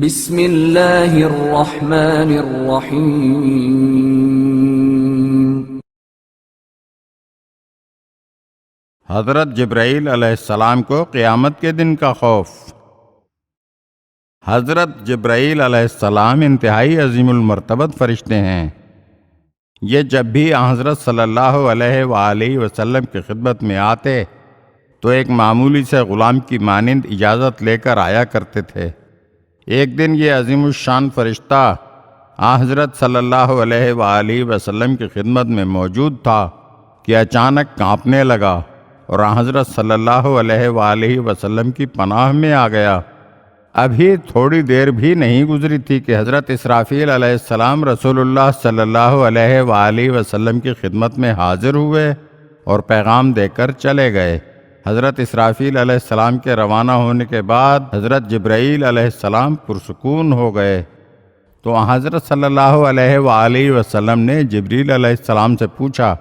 بسم اللہ الرحمن الرحیم۔ حضرت جبرائیل علیہ السلام کو قیامت کے دن کا خوف۔ حضرت جبرائیل علیہ السلام انتہائی عظیم المرتبت فرشتے ہیں۔ یہ جب بھی حضرت صلی اللہ علیہ وآلہ وسلم کی خدمت میں آتے تو ایک معمولی سے غلام کی مانند اجازت لے کر آیا کرتے تھے۔ ایک دن یہ عظیم الشان فرشتہ حضرت صلی اللہ علیہ وآلہ وسلم کی خدمت میں موجود تھا کہ اچانک کانپنے لگا اور حضرت صلی اللہ علیہ وآلہ وسلم کی پناہ میں آ گیا۔ ابھی تھوڑی دیر بھی نہیں گزری تھی کہ حضرت اسرافیل علیہ السلام رسول اللہ صلی اللہ علیہ وآلہ وسلم کی خدمت میں حاضر ہوئے اور پیغام دے کر چلے گئے۔ حضرت اسرافیل علیہ السلام کے روانہ ہونے کے بعد حضرت جبرائیل علیہ السلام پرسکون ہو گئے، تو حضرت صلی اللہ علیہ وآلہ وسلم نے جبرائیل علیہ السلام سے پوچھا،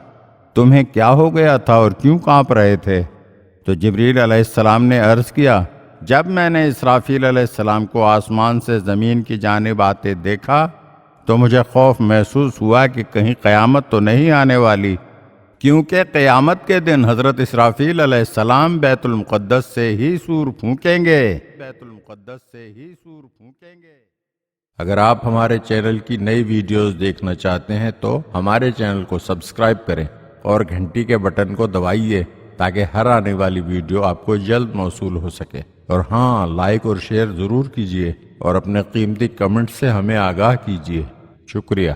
تمہیں کیا ہو گیا تھا اور کیوں کانپ رہے تھے؟ تو جبرائیل علیہ السلام نے عرض کیا، جب میں نے اسرافیل علیہ السلام کو آسمان سے زمین کی جانب آتے دیکھا تو مجھے خوف محسوس ہوا کہ کہیں قیامت تو نہیں آنے والی، کیونکہ قیامت کے دن حضرت اسرافیل علیہ السلام بیت المقدس سے ہی سور پھونکیں گے۔ اگر آپ ہمارے چینل کی نئی ویڈیوز دیکھنا چاہتے ہیں تو ہمارے چینل کو سبسکرائب کریں اور گھنٹی کے بٹن کو دبائیے تاکہ ہر آنے والی ویڈیو آپ کو جلد موصول ہو سکے۔ اور ہاں، لائک اور شیئر ضرور کیجیے اور اپنے قیمتی کمنٹ سے ہمیں آگاہ کیجیے۔ شکریہ۔